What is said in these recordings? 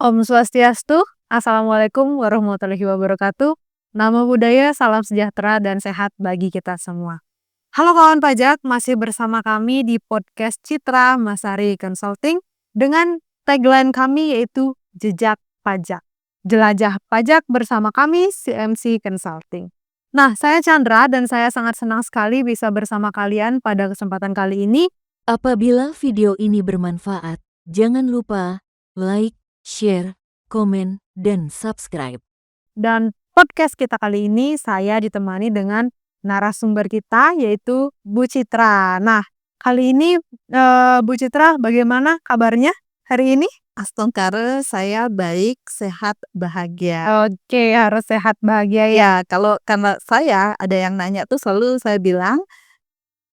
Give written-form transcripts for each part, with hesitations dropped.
Om Swastiastu, Assalamualaikum warahmatullahi wabarakatuh. Namo Buddhaya, salam sejahtera dan sehat bagi kita semua. Halo kawan pajak, masih bersama kami di podcast Citra Masari Consulting dengan tagline kami yaitu Jejak Pajak. Jelajah pajak bersama kami CMC Consulting. Nah, saya Chandra dan saya sangat senang sekali bisa bersama kalian pada kesempatan kali ini. Apabila video ini bermanfaat, jangan lupa like, share, komen, dan subscribe. Dan podcast kita kali ini saya ditemani dengan narasumber kita yaitu Bu Citra. Nah, kali ini Bu Citra bagaimana kabarnya hari ini? Astongkare, saya baik, sehat, bahagia. Oke, harus sehat bahagia ya. Ya, karena saya ada yang nanya tuh selalu saya bilang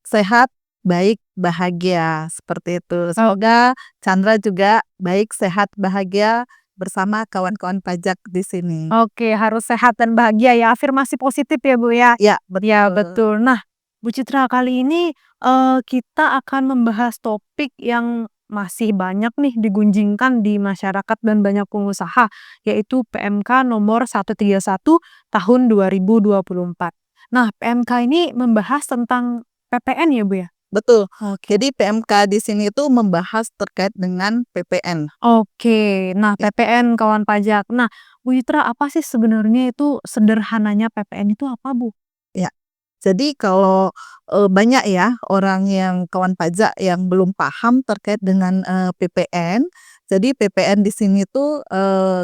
sehat, baik, bahagia seperti itu. Semoga Chandra juga baik, sehat, bahagia bersama kawan-kawan pajak di sini. Oke, harus sehat dan bahagia ya. Afirmasi positif ya Bu ya. Ya, betul. Ya, betul. Nah, Bu Citra kali ini kita akan membahas topik yang masih banyak nih digunjingkan di masyarakat dan banyak pengusaha, yaitu PMK nomor 131 tahun 2024. Nah, PMK ini membahas tentang PPN ya Bu ya? Betul. Jadi PMK di sini tuh membahas terkait dengan PPN. Oke, nah PPN kawan pajak. Nah, Bu Citra apa sih sebenarnya itu sederhananya PPN itu apa Bu? Ya. Jadi kalau banyak ya orang yang kawan pajak yang belum paham terkait dengan PPN. Jadi PPN di sini tuh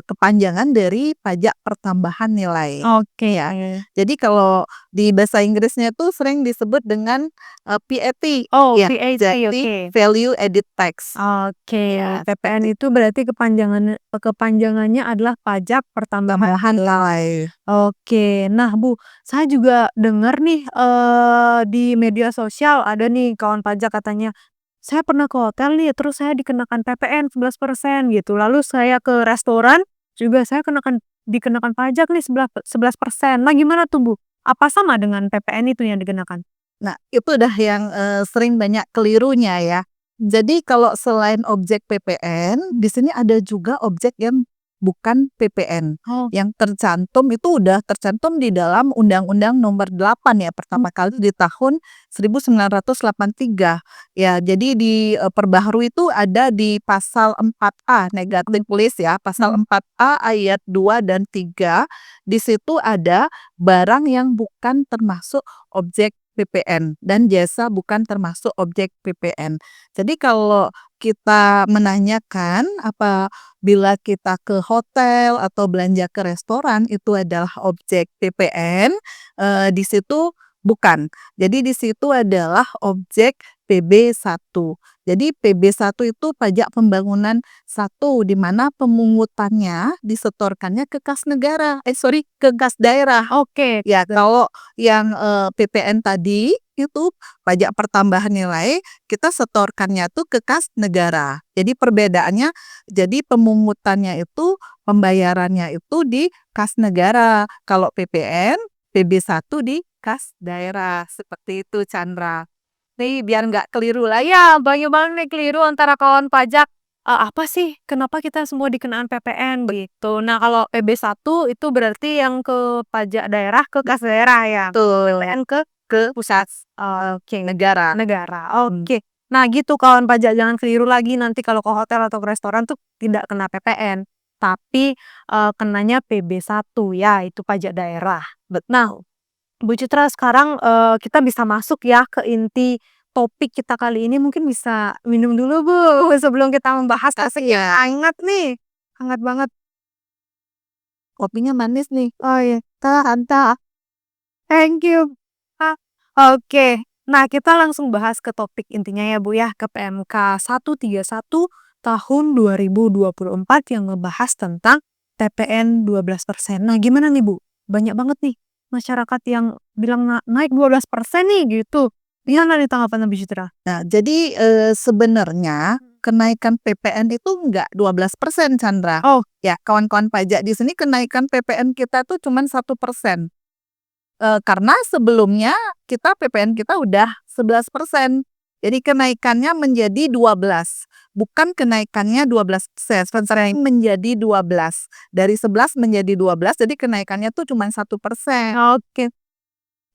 kepanjangan dari pajak pertambahan nilai. Oke. Ya. Jadi kalau di bahasa Inggrisnya tuh sering disebut dengan PAT. Oh, Ya, PAT, jadi oke. Value Added Tax. Oke, Ya, PPN itu berarti kepanjangannya adalah pajak pertambahan. Tambahan nilai. Oke, nah Bu, saya juga dengar nih di media sosial ada nih kawan pajak katanya, saya pernah ke hotel nih terus saya dikenakan PPN 11% gitu. Lalu saya ke restoran juga saya dikenakan pajak nih 11%. Nah, gimana tuh Bu? Apa sama dengan PPN itu yang dikenakan? Nah, itu udah yang sering banyak kelirunya ya. Jadi kalau selain objek PPN, di sini ada juga objek yang bukan PPN. Oh. Yang tercantum itu udah tercantum di dalam Undang-Undang Nomor 8 ya, pertama kali di tahun 1983. Ya, jadi perbaharui itu ada di pasal 4A negatif list ya, pasal 4A ayat 2 dan 3. Di situ ada barang yang bukan termasuk objek PPN dan jasa bukan termasuk objek PPN. Jadi kalau kita menanyakan apabila kita ke hotel atau belanja ke restoran itu adalah objek PPN, di situ bukan. Jadi di situ adalah objek PB1. Jadi PB1 itu pajak pembangunan 1 di mana pemungutannya disetorkannya ke kas negara. Ke kas daerah. Oke. Ya, kalau yang PPN tadi itu pajak pertambahan nilai kita setorkannya tuh ke kas negara. Jadi perbedaannya, jadi pemungutannya itu pembayarannya itu di kas negara. Kalau PPN, PB1 di kas daerah. Seperti itu Chandra. Nih biar nggak keliru lah ya, banyak banget nih keliru antara kawan pajak. Apa sih kenapa kita semua dikenakan PPN begitu. Nah, kalau PB1 itu berarti yang ke pajak daerah ke kas daerah ya. Betul. PPN Ke pusat. Oke, negara. Oke. Nah, gitu kawan pajak jangan keliru lagi nanti kalau ke hotel atau ke restoran tuh tidak kena PPN, tapi kenanya PB1 ya, itu pajak daerah. Nah, Bu Citra sekarang kita bisa masuk ya ke inti topik kita kali ini. Mungkin bisa minum dulu Bu sebelum kita membahas topik yang hangat nih. Hangat banget. Kopinya manis nih. Oh iya, Tanta. Thank you. Oke. Nah, kita langsung bahas ke topik intinya ya Bu ya, ke PMK 131 tahun 2024 yang ngebahas tentang TPN 12%. Nah, gimana nih Bu? Banyak banget nih masyarakat yang bilang naik 12% nih gitu. Gimana nih tanggapan Bu Citra? Nah, jadi sebenarnya kenaikan PPN itu enggak 12% Chandra. Oh. Ya, kawan-kawan pajak di sini kenaikan PPN kita tuh cuman 1%. Karena sebelumnya PPN kita udah 11%. Jadi kenaikannya menjadi 12. bukan kenaikannya 12%, menjadi 12. Dari 11 menjadi 12, jadi kenaikannya tuh cuma 1%. Oke.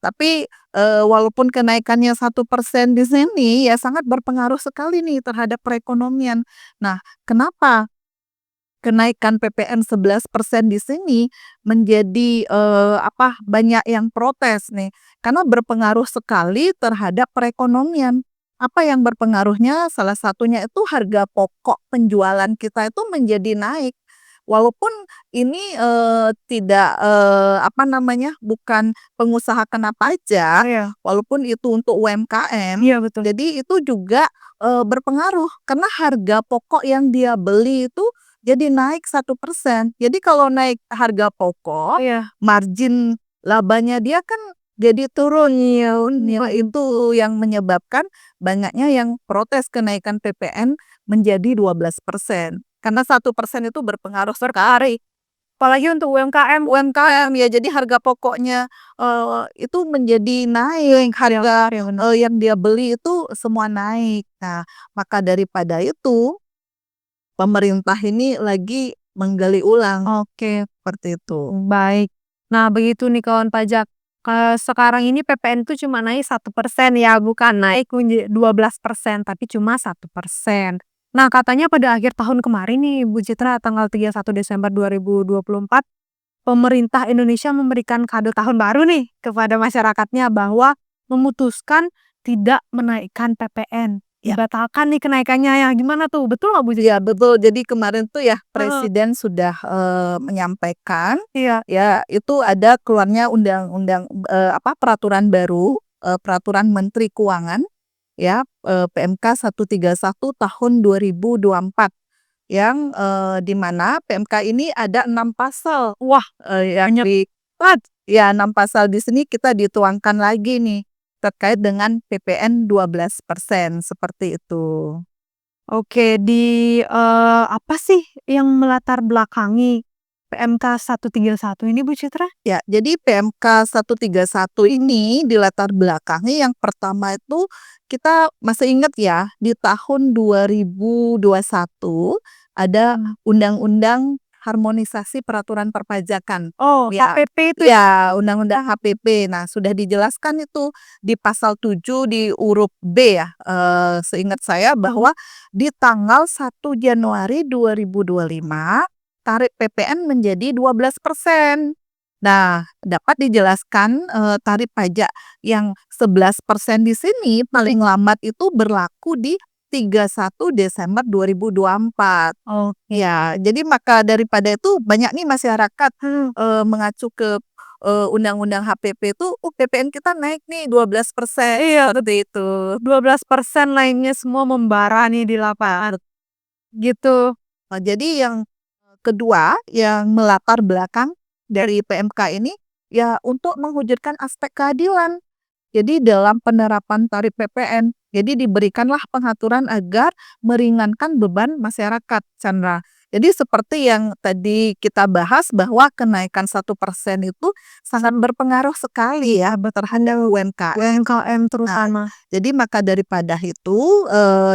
Tapi, walaupun kenaikannya 1% di sini ya sangat berpengaruh sekali nih terhadap perekonomian. Nah, kenapa kenaikan PPN 11% di sini menjadi, banyak yang protes nih? Karena berpengaruh sekali terhadap perekonomian. Apa yang berpengaruhnya? Salah satunya itu harga pokok penjualan kita itu menjadi naik. Walaupun ini, tidak, bukan pengusaha kena pajak, Iya. walaupun itu untuk UMKM, Iya, betul. jadi itu juga, berpengaruh karena harga pokok yang dia beli itu jadi naik 1%. Jadi kalau naik harga pokok, Iya. margin labanya dia kan jadi turun. Iya, Nah, itu yang menyebabkan banyaknya yang protes kenaikan PPN menjadi 12%. Karena 1% itu berpengaruh sekali. apalagi untuk UMKM. UMKM ya, jadi harga pokoknya, itu menjadi naik, harga, Iya, benar. yang dia beli itu semua naik. Nah, maka daripada itu pemerintah ini lagi menggali ulang, Oke, seperti itu. baik. Nah, begitu nih kawan pajak. Sekarang ini PPN itu cuma naik 1% ya, bukan naik 12%, tapi cuma 1%. Nah, katanya pada akhir tahun kemarin nih, Bu Citra, tanggal 31 Desember 2024, pemerintah Indonesia memberikan kado tahun baru nih kepada masyarakatnya bahwa memutuskan tidak menaikkan PPN. Ya. Dibatalkan nih kenaikannya ya. Gimana tuh? Betul nggak, Bu Citra? Iya betul, jadi kemarin tuh ya Heeh. presiden sudah, menyampaikan, Iya. ya itu ada keluarnya peraturan baru, peraturan Menteri Keuangan ya, PMK 131 tahun 2024 yang, di mana PMK ini ada 6 pasal, Wah, yang banyak banget. 6 pasal di sini kita dituangkan lagi nih terkait dengan PPN 12%, seperti itu. Oke, apa sih yang melatar belakangi PMK 131 ini, Bu Citra? Ya, jadi PMK 131 ini dilatar belakangi yang pertama itu kita masih ingat ya, di tahun 2021 ada Undang-Undang Harmonisasi Peraturan Perpajakan. Oh, Ya, HPP itu ya? ya Undang-Undang HPP. Nah, sudah dijelaskan itu di pasal 7 di huruf B ya, seingat saya bahwa di tanggal 1 Januari 2025 tarif PPN menjadi 12%. Nah, dapat dijelaskan, tarif pajak yang 11% di sini paling lambat itu berlaku di 31 Desember 2024. Oke. Ya, jadi maka daripada itu banyak nih masyarakat, Hmm. mengacu ke, Undang-Undang HPP itu, PPN kita naik nih 12%, Iya, seperti itu. 12% lainnya semua membara nih di lapangan. Gitu. Jadi yang kedua, yang melatar belakang dari PMK ini, ya untuk mewujudkan aspek keadilan. Jadi dalam penerapan tarif PPN, jadi diberikanlah pengaturan agar meringankan beban masyarakat, Chandra. Jadi seperti yang tadi kita bahas bahwa kenaikan 1% itu sangat berpengaruh sekali ya terhadap UMKM. UMKM Nah, terutama. jadi maka daripada itu,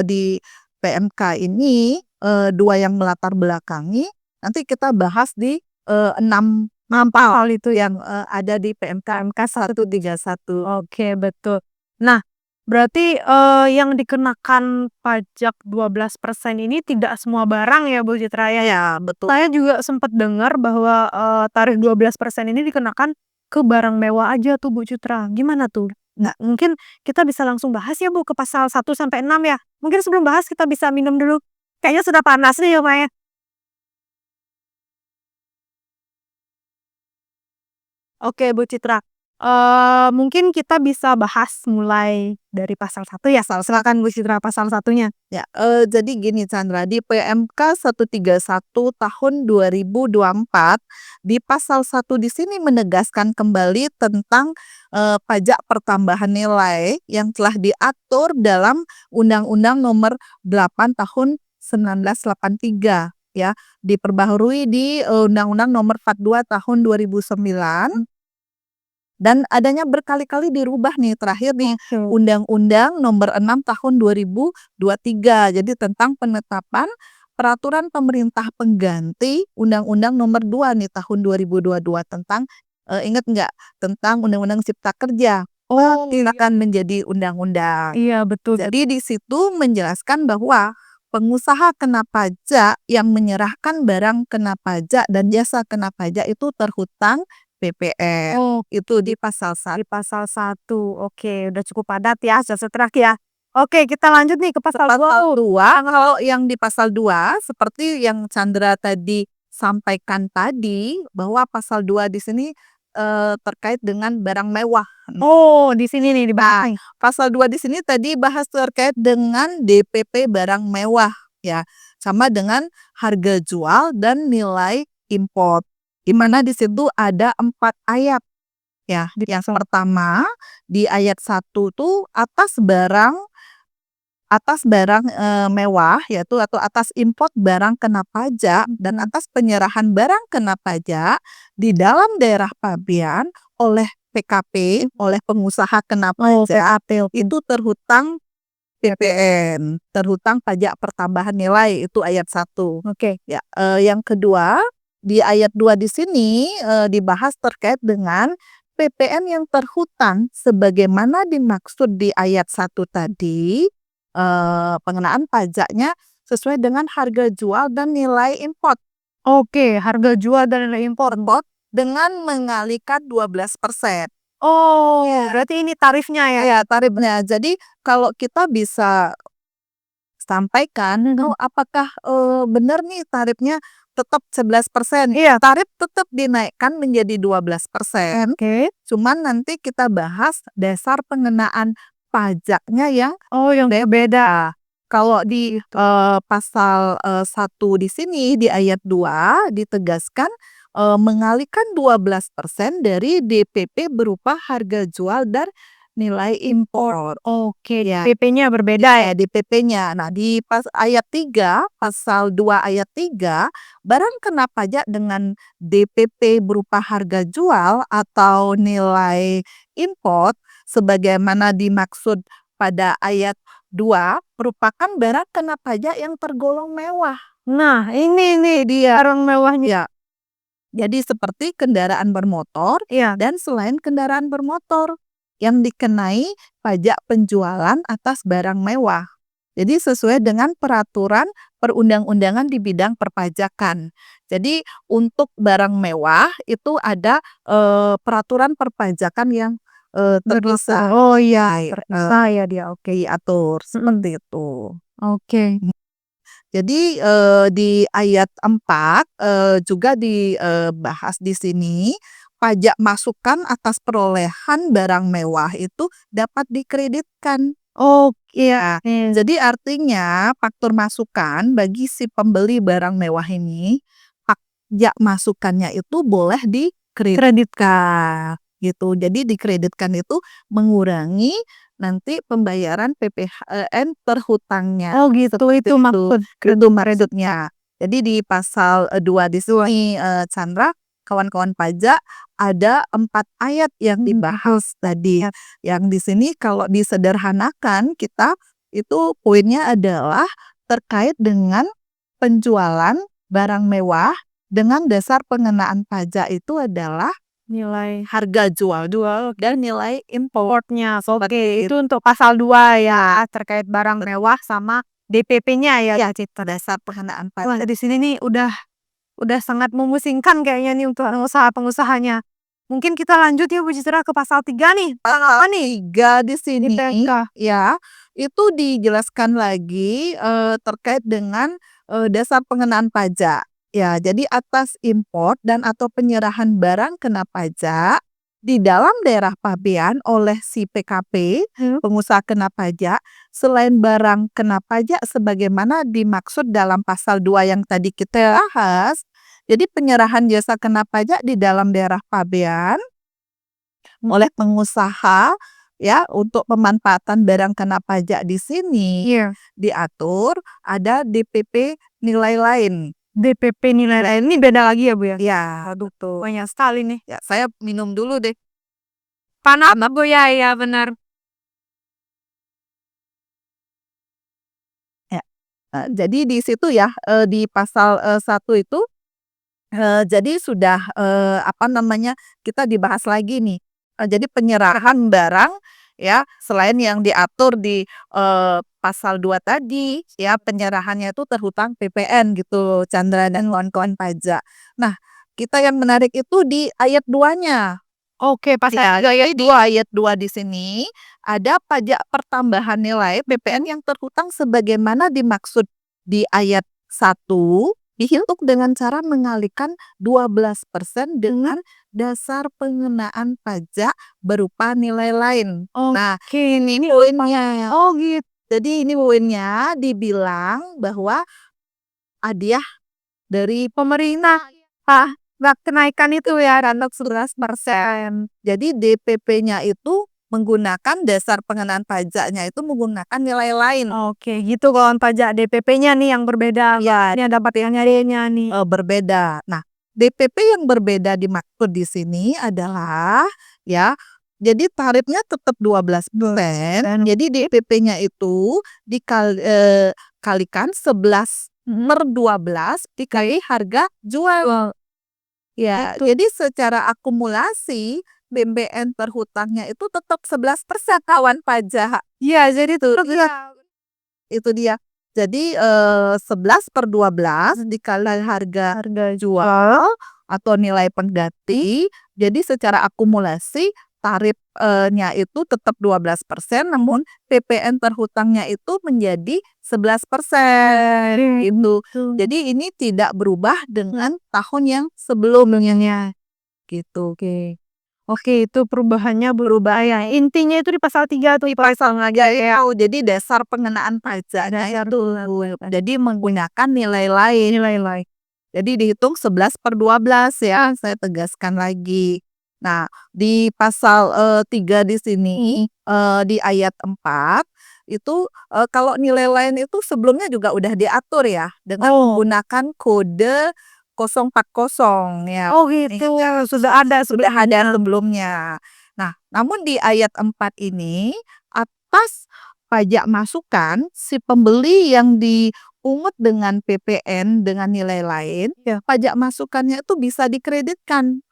di PMK ini, 2 yang melatar belakangi, nanti kita bahas di, 6 hal itu yang, ada di PMK 131. Oke, betul. Nah, berarti, yang dikenakan pajak 12% ini tidak semua barang ya, Bu Citra, ya? Ya, betul. Saya juga sempat dengar bahwa, tarif 12% ini dikenakan ke barang mewah aja tuh, Bu Citra. Gimana tuh? Nah, Mungkin kita bisa langsung bahas ya, Bu, ke pasal 1 sampai 6 ya? Mungkin sebelum bahas kita bisa minum dulu. Kayaknya sudah panas nih ya, Mbak, ya? Oke, Bu Citra. Mungkin kita bisa bahas mulai dari pasal 1 ya? Silakan Bu Citra, pasal 1-nya. ya, jadi gini Chandra, di PMK 131 tahun 2024, di pasal 1 di sini menegaskan kembali tentang, pajak pertambahan nilai yang telah diatur dalam Undang-Undang Nomor 8 Tahun 1983 ya, diperbaharui di, Undang-Undang Nomor 42 Tahun 2009. dan adanya berkali-kali dirubah nih, terakhir di Oke. Undang-Undang Nomor 6 Tahun 2023. Jadi tentang penetapan peraturan pemerintah pengganti Undang-Undang Nomor 2 nih Tahun 2022 tentang ingat nggak? Tentang Undang-Undang Cipta Kerja. Oh, iya. Disahkan menjadi undang-undang. Iya, betul. Jadi di situ menjelaskan bahwa pengusaha kena pajak yang menyerahkan barang kena pajak dan jasa kena pajak itu terhutang PPN. Oh, Itu di pasal di 1. pasal 1. Oke, udah cukup padat ya, setrek ya. Oke, kita lanjut nih ke pasal 2. Pasal 2, kalau yang di pasal 2 seperti yang Chandra tadi sampaikan tadi, bahwa pasal 2 di sini terkait dengan barang mewah. Oh, di sini nih dibahas Nah, nih. pasal 2 di sini tadi bahas terkait dengan DPP barang mewah ya, sama dengan harga jual dan nilai import. Di mana di situ ada 4 ayat ya. Yang pertama di ayat 1 tuh atas barang mewah, yaitu atau atas import barang kena pajak dan atas penyerahan barang kena pajak di dalam daerah pabean oleh PKP, oleh pengusaha kena pajak, itu terhutang PPN, terhutang pajak pertambahan nilai, itu ayat 1. Oke. Ya, yang kedua, di ayat 2 di sini dibahas terkait dengan PPN yang terhutang sebagaimana dimaksud di ayat 1 tadi, pengenaan pajaknya sesuai dengan harga jual dan nilai import. Oke, harga jual dan nilai impor. Dengan mengalihkan 12%. Oh, Iya. berarti ini tarifnya ya? Ya, tarifnya. Jadi kalau kita bisa sampaikan, oh apakah benar nih tarifnya tetap 11%? Iya. Tarif tetap dinaikkan menjadi 12%. Oke. Cuman nanti kita bahas dasar pengenaan pajaknya yang Oh, yang berbeda. Kalau di pasal 1 di sini di ayat 2 ditegaskan mengalihkan 12% dari DPP berupa harga jual dan nilai impor. Oke, Ya. DPP-nya berbeda ya? DPP-nya. Nah, di ayat 3, pasal 2 ayat 3, barang kena pajak dengan DPP berupa harga jual atau nilai import sebagaimana dimaksud pada ayat 2 merupakan barang kena pajak yang tergolong mewah. Nah, ini nih dia barang mewahnya. Ya. Jadi seperti kendaraan bermotor Iya. dan selain kendaraan bermotor yang dikenai pajak penjualan atas barang mewah. Jadi sesuai dengan peraturan perundang-undangan di bidang perpajakan. Jadi untuk barang mewah itu ada peraturan perpajakan yang terpisah. Oh iya, terpisah ya dia. Oke. Diatur seperti itu. Oke. Jadi di ayat 4 juga dibahas di sini pajak masukan atas perolehan barang mewah itu dapat dikreditkan. Oh, iya. Jadi artinya faktur masukan bagi si pembeli barang mewah ini, pajak masukannya itu boleh dikreditkan gitu. Jadi dikreditkan itu mengurangi nanti pembayaran PPN terhutangnya. Oh gitu, itu maksud Itu maksudnya. Jadi di pasal 2 di sini Chandra, kawan-kawan pajak ada 4 ayat yang dibahas tadi. Yang di sini kalau disederhanakan kita itu poinnya adalah terkait dengan penjualan barang mewah dengan dasar pengenaan pajak itu adalah nilai harga jual dan nilai importnya. Oke, itu untuk pasal 2 ya, terkait barang mewah sama DPP-nya ya, Ya, Citra. dasar pengenaan Wah, pajak. di sini nih udah sangat memusingkan kayaknya nih untuk pengusaha-pengusahanya. Mungkin kita lanjut ya Bu Citra ke pasal 3 nih. Pasal 3 di sini IPK. ya, itu dijelaskan lagi terkait dengan dasar pengenaan pajak. Ya, jadi atas import dan atau penyerahan barang kena pajak di dalam daerah pabean oleh si PKP, pengusaha kena pajak, selain barang kena pajak sebagaimana dimaksud dalam pasal 2 yang tadi kita bahas, jadi penyerahan jasa kena pajak di dalam daerah pabean oleh pengusaha ya untuk pemanfaatan barang kena pajak di sini Iya. diatur ada DPP nilai lain. DPP nilai lain ini beda lagi ya Bu ya? Ya, betul. Banyak sekali nih. Ya, saya minum dulu deh. penerapan apa Bu ya? Iya benar. Ya, jadi di situ ya, di pasal, 1 itu, jadi sudah, apa namanya, kita dibahas lagi nih, jadi penyerahan barang ya, selain yang diatur di, pasal 2 tadi ya, penyerahannya itu terhutang PPN gitu, Chandra dan kawan-kawan pajak. Nah, kita yang menarik itu di ayat 2-nya. Oke, pasal Ya, 3 jadi di ayat 2 di sini ada pajak pertambahan nilai PPN yang terhutang sebagaimana dimaksud di ayat 1 dihitung dengan cara mengalihkan 12% dengan dasar pengenaan pajak berupa nilai lain. Nah, Oke, ini ini poinnya. oh gitu. Jadi ini poinnya dibilang bahwa hadiah dari Pemerintah ah, nggak kenaikan itu ya untuk 11%. jadi DPP-nya itu menggunakan dasar pengenaan pajaknya itu menggunakan nilai lain. Oke, gitu kawan pajak DPP-nya nih yang berbeda. Ya, Ini ada yang D-nya nih. berbeda. Nah, DPP yang berbeda dimaksud di sini adalah ya, jadi tarifnya tetap 12%. Jadi DPP-nya itu kalikan 11/12 dikali harga jual. Wow, Ya, itu jadi secara akumulasi BPN terhutangnya itu tetap 11% kawan pajak. iya jadi Tuh, terus iya, itu dia. Jadi, 11/12 dikali harga harga jual atau nilai pengganti, jadi secara akumulasi tarif nya itu tetap 12%, namun PPN terhutangnya itu menjadi 11%, gitu. Jadi ini tidak berubah dengan tahun yang sebelumnya, gitu. Oke. Oke, itu perubahannya berubah ya. Intinya itu di pasal 3 tuh, Di pasal aja ya, jadi dasar pengenaan pajaknya itu, jadi menggunakan nilai lain. nilai lain. Jadi dihitung 11/12 ya, saya tegaskan lagi. Nah, di pasal, 3 di sini, di ayat 4 itu, kalau nilai lain itu sebelumnya juga udah diatur ya, dengan menggunakan kode 040 ya. Oh gitu, sudah ada Sudah ada sebelumnya. Nah, namun di ayat 4 ini, atas pajak masukan, si pembeli yang dipungut dengan PPN dengan nilai lain, Iya. pajak masukannya itu bisa dikreditkan.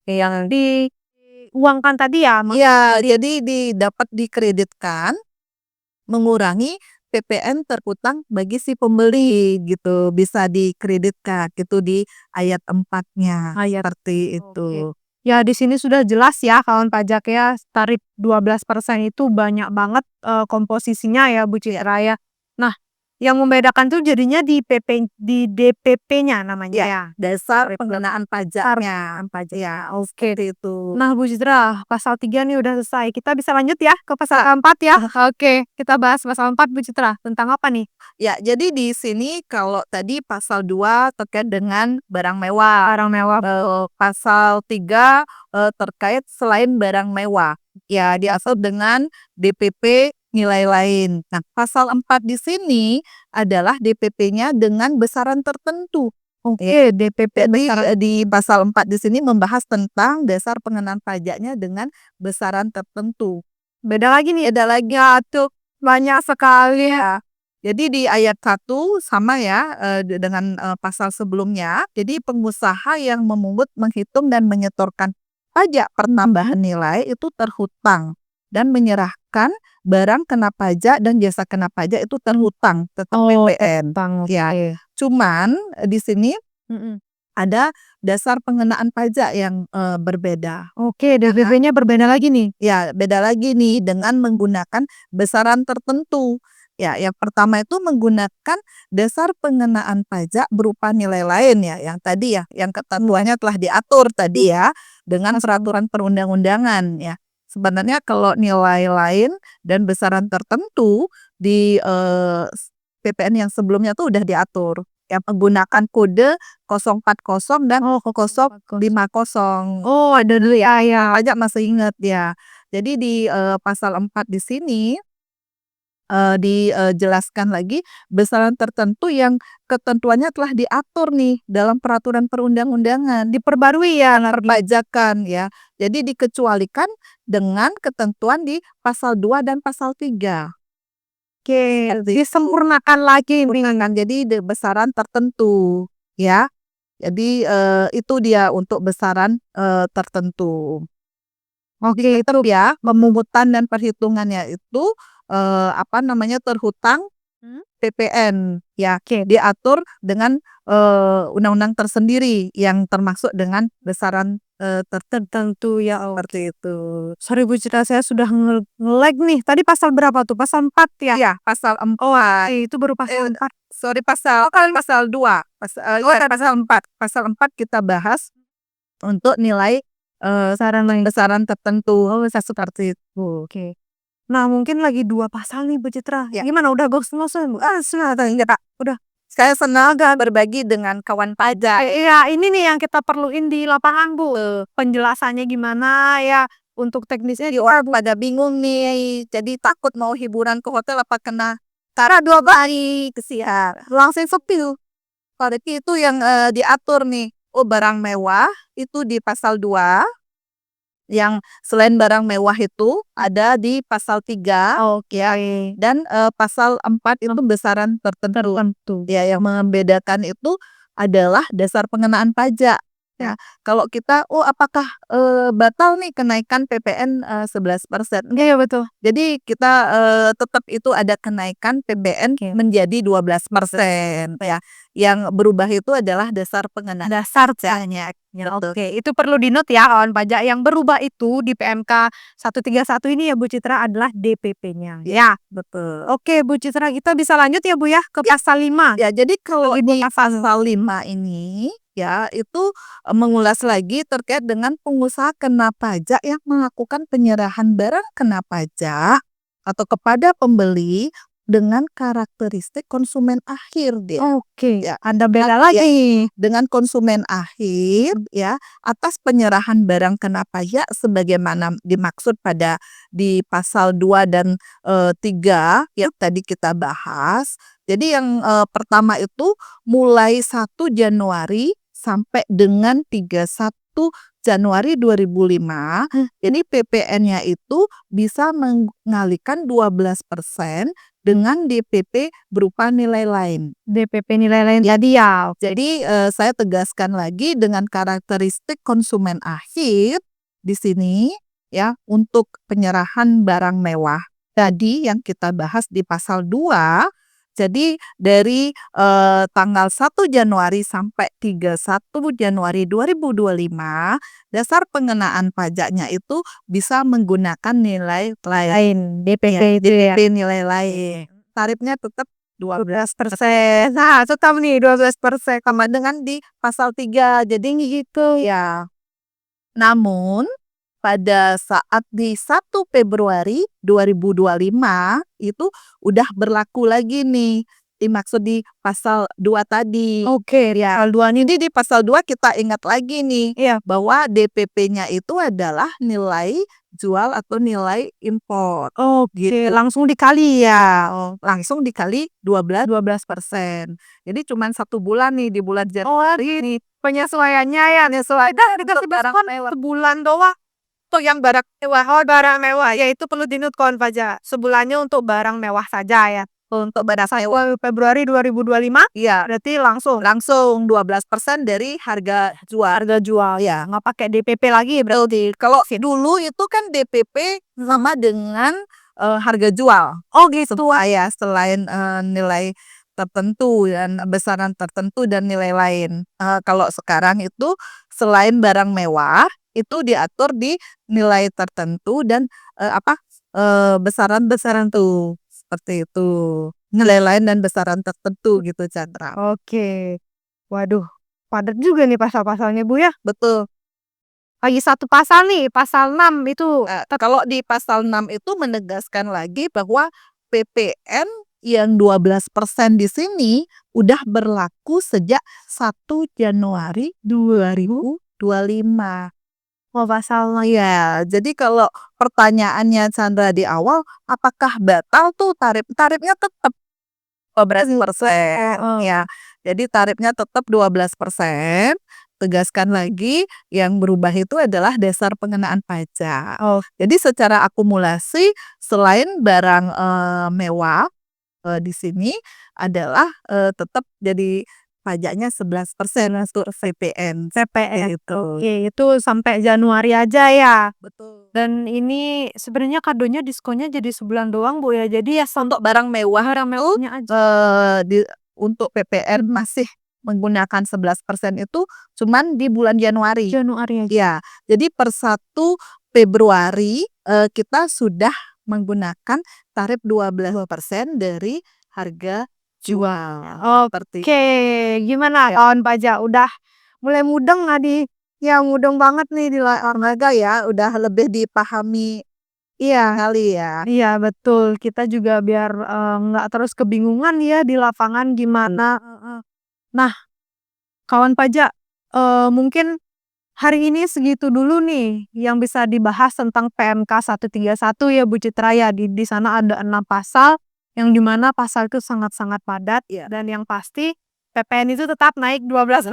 Yang diuangkan tadi ya, Iya, jadi dapat dikreditkan, mengurangi PPN terhutang bagi si pembeli gitu, bisa dikreditkan gitu di ayat 4-nya, ayat. seperti Oke. itu. Ya di sini sudah jelas ya kawan pajak ya, tarif 12% itu banyak banget, komposisinya ya Bu Citra ya. Nah, yang membedakan tuh jadinya di DPP-nya namanya Ya, ya? dasar Tarif pengenaan pajaknya. pajak. Ya, Oke. seperti itu. Nah Bu Citra, pasal 3 nih udah selesai, kita bisa lanjut ya ke pasal 4 ya? Oke, kita bahas pasal 4 Bu Citra, tentang apa nih? Ya, jadi di sini kalau tadi pasal 2 terkait dengan barang mewah, Barang mewah. pasal 3 terkait selain barang mewah. Ya, diatur dengan DPP nilai lain. Nah, pasal 4 di sini adalah DPP-nya dengan besaran tertentu. Oke, DPP Jadi, besaran di pasal 4 di sini membahas tentang dasar pengenaan pajaknya dengan besaran tertentu. beda lagi nih. Beda lagi Tuh, banyak sekali ya. ya. Jadi di ayat 1 sama ya, dengan, pasal sebelumnya. Jadi pengusaha yang memungut, menghitung, dan menyetorkan pajak pertambahan nilai itu terhutang dan menyerahkan barang kena pajak dan jasa kena pajak itu terhutang, tetap PPN. Ya, cuman di sini ada dasar pengenaan pajak yang, berbeda. Oke, DPP-nya berbeda lagi nih? Ya, beda lagi nih dengan menggunakan besaran tertentu. Ya, yang pertama itu menggunakan dasar pengenaan pajak berupa nilai lain ya, yang tadi ya, yang ketentuannya telah diatur tadi ya, dengan peraturan perundang-undangan ya. Sebenarnya kalau nilai lain dan besaran tertentu di, PPN yang sebelumnya tuh udah diatur, yang menggunakan kode 040 dan 050. Oh, ada dulu ya. Pajak masih ingat ya. Jadi di, pasal 4 di sini dijelaskan lagi besaran tertentu yang ketentuannya telah diatur nih dalam peraturan perundang-undangan. Diperbarui ya nanti. Perpajakan ya. Jadi dikecualikan dengan ketentuan di pasal 2 dan pasal 3. Oke, disempurnakan lagi. Jadi besaran tertentu ya. Jadi itu dia untuk besaran tertentu. Oke, Itu ya pemungutan dan perhitungannya itu terhutang PPN ya. Oke. Diatur dengan undang-undang tersendiri yang termasuk dengan besaran tertentu ya. seperti itu. Sorry Bu Citra, saya sudah nge-lag nih. Tadi pasal berapa tuh? Pasal 4 ya? Iya, pasal 4. Itu baru pasal 4. Sorry pasal 2. Pasal 4. Pasal 4 kita bahas untuk nilai besaran tertentu. Seperti itu. Oke. Nah, mungkin lagi 2 pasal nih Bu Citra. Ya. Gimana udah bosen-bosen Bu? Sudah Kak. Udah. Saya senang berbagi dengan kawan pajak. Iya, ini nih yang kita perluin di lapangan Bu. Penjelasannya gimana ya, untuk teknisnya Orang pada bingung nih, jadi takut mau hiburan ke hotel apa kena cara 2 hari kesian. Langsung sepi tuh. Pada itu yang diatur nih. Barang mewah itu di pasal 2. Yang selain barang mewah itu ada di pasal 3 ya, dan pasal 4 itu besaran tertentu. Ya, yang membedakan itu adalah dasar pengenaan pajak. Ya, kalau kita apakah batal nih kenaikan PPN 11%? Iya betul. Jadi kita tetap itu ada kenaikan PPN menjadi 12% ya. Yang berubah itu adalah dasar pengenaan pajaknya. Oke, itu perlu di-note ya kawan pajak. Yang berubah itu di PMK 131 ini ya Bu Citra adalah DPP-nya. Ya, betul. Oke Bu Citra, kita bisa lanjut ya Bu ya ke pasal 5. Ya, jadi kalau di pasal 5 ini ya itu mengulas lagi terkait dengan pengusaha kena pajak yang melakukan penyerahan barang kena pajak atau kepada pembeli dengan karakteristik konsumen akhir dia. Oke, Ya, ada beda lagi. dengan konsumen akhir ya atas penyerahan barang kena pajak sebagaimana dimaksud pada di pasal 2 dan 3 yang tadi kita bahas. Jadi yang pertama itu mulai 1 Januari sampai dengan 31 Januari 2005, jadi PPN-nya itu bisa mengalihkan 12% dengan DPP berupa nilai lain. DPP nilai lain tadi ya. Jadi saya tegaskan lagi dengan karakteristik konsumen akhir di sini ya untuk penyerahan barang mewah. Tadi yang kita bahas di pasal 2. Jadi dari tanggal 1 Januari sampai 31 Januari 2025, dasar pengenaan pajaknya itu bisa menggunakan nilai lain. DPP itu ya. Nilai lain. Tarifnya tetap 12%. Nah, tetap nih 12%. Sama dengan di pasal 3. Jadi gitu ya. Namun pada saat di 1 Februari 2025 itu udah berlaku lagi nih dimaksud di pasal 2 tadi. Oke, Ya, pasal 2 nih. jadi di pasal 2 kita ingat lagi nih Iya. bahwa DPP-nya itu adalah nilai jual atau nilai impor. Oke, langsung dikali ya. Langsung dikali 12%. Jadi cuma 1 bulan nih di bulan Januari nih Penyesuaiannya ya. Kita dikasih diskon sebulan doang. untuk yang barang mewah. Barang mewah, ya itu perlu di-note kawan pajak. Sebulannya untuk barang mewah saja ya. Untuk barang mewah Februari 2025 iya berarti langsung 12% dari harga jual ya. nggak pakai DPP lagi berarti. Kalau dulu itu kan DPP sama dengan harga jual. Gitu. Ya, selain nilai tertentu dan besaran tertentu dan nilai lain. Kalau sekarang itu selain barang mewah itu diatur di nilai tertentu dan besaran-besaran tuh seperti itu. Nilai lain dan besaran tertentu gitu Chandra. Oke. Waduh, padat juga nih pasal-pasalnya Bu ya. Betul. Lagi satu pasal nih, pasal 6 itu. Kalau di pasal 6 itu menegaskan lagi bahwa PPN yang 12% di sini udah berlaku sejak 1 Januari 2025. Oh, pasalnya. Iya, jadi kalau pertanyaannya Chandra di awal, apakah batal tuh tarifnya tetap 12% Heeh. ya. Jadi tarifnya tetap 12%. Tegaskan lagi, yang berubah itu adalah dasar pengenaan pajak. Oh, Jadi secara akumulasi selain barang, mewah, di sini adalah, tetap jadi pajaknya 11% untuk VPN, PPN. gitu. Oke, itu sampai Januari aja ya? Betul. Dan ini sebenarnya kadonya diskonnya jadi sebulan doang, Bu, ya? Jadi ya Untuk barang mewah barang itu, mewahnya aja. untuk PPN masih menggunakan 11% itu cuman di bulan Januari. Januari aja. Ya, jadi per 1 Februari, kita sudah menggunakan tarif 12% dari harga jual, seperti Oke, gimana kawan pajak? Udah mulai mudeng nggak di ya mudeng banget nih di olahraga ya, udah lebih dipahami iya. kali ya. Iya betul, kita juga biar, nggak terus kebingungan ya di lapangan gimana heeh. Nah, kawan pajak, mungkin hari ini segitu dulu nih yang bisa dibahas tentang PMK 131 ya Bu Citra ya, di sana ada 6 pasal, yang di mana pasal itu sangat-sangat padat Iya. dan yang pasti PPN itu tetap naik 12%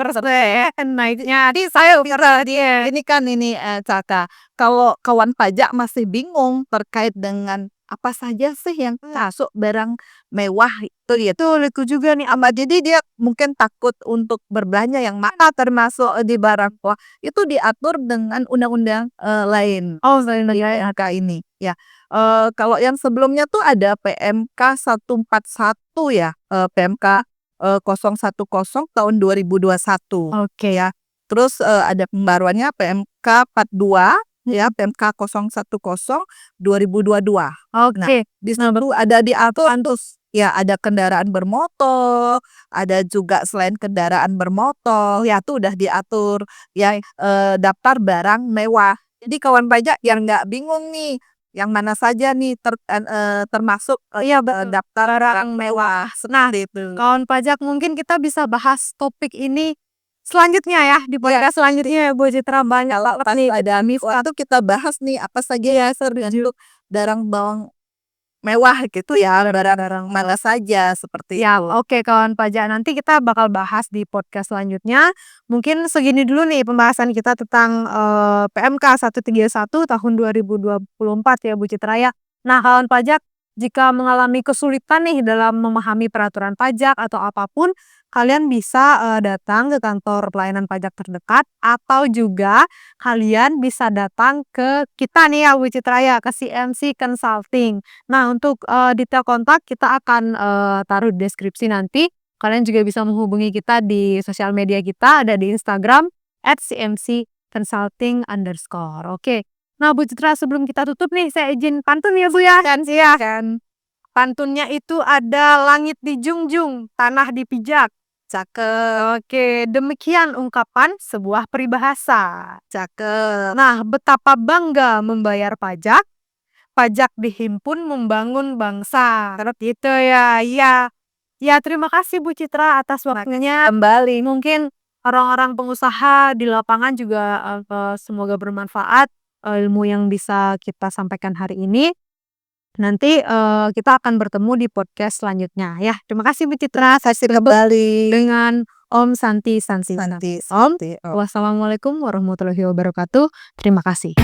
naiknya di saya dia. Ini kan ini, Caka, kalau kawan pajak masih bingung terkait dengan apa saja sih yang masuk barang mewah itu ya. Betul, itu juga nih Jadi dia mungkin takut untuk berbelanja yang mana termasuk di barang mewah, itu diatur dengan undang-undang, lain oh di PMK ini, ya. Kalau yang sebelumnya tuh ada PMK 141 ya, PMK, 010 tahun 2021, oke. ya. Terus, ada pembaruannya PMK 42 ya, PMK 010 2022. Nah, Oke. di situ ada diatur ya, ada kendaraan bermotor, ada juga selain kendaraan bermotor, ya tuh udah diatur ya, daftar barang mewah. Jadi kawan pajak yang nggak bingung nih, yang mana saja nih termasuk, Iya betul, daftar barang mewah, Nah, itu. kawan pajak mungkin kita bisa bahas topik ini selanjutnya ya, di podcast selanjutnya ya Bu Citra, banyak Kalau banget pas nih. ada MIFA tuh kita bahas nih apa saja ya termasuk barang bawang mewah gitu ya, barang-barang mana saja seperti Ya, itu. oke kawan pajak, nanti kita bakal bahas di podcast selanjutnya. Mungkin segini dulu nih pembahasan kita tentang, PMK 131 tahun 2024 ya Bu Citra ya. Nah kawan pajak, jika mengalami kesulitan nih dalam memahami peraturan pajak atau apapun, kalian bisa, datang ke kantor pelayanan pajak terdekat atau juga kalian bisa datang ke kita nih ya Bu Citra ya, ke CMC Consulting. Nah, untuk, detail kontak kita akan, taruh di deskripsi nanti. Kalian juga bisa menghubungi kita di sosial media kita, ada di Instagram @cmcconsulting_. Oke. Nah, Bu Citra sebelum kita tutup nih, saya izin pantun ya, Bu, ya? Kan Pantunnya itu ada langit dijunjung, tanah dipijak. cakep, Oke, demikian ungkapan sebuah peribahasa. cakep. Nah, betapa bangga membayar pajak. Pajak dihimpun membangun bangsa. Gitu ya. Iya. Ya, terima kasih Bu Citra atas waktunya. Kembali. Mungkin orang-orang pengusaha di lapangan juga semoga bermanfaat ilmu yang bisa kita sampaikan hari ini. Nanti kita akan bertemu di podcast selanjutnya ya. Terima kasih Bu Citra. Saya Kembali. dengan Om Santi Santi. Santi, Om. Santi. Wassalamualaikum warahmatullahi wabarakatuh. Terima kasih.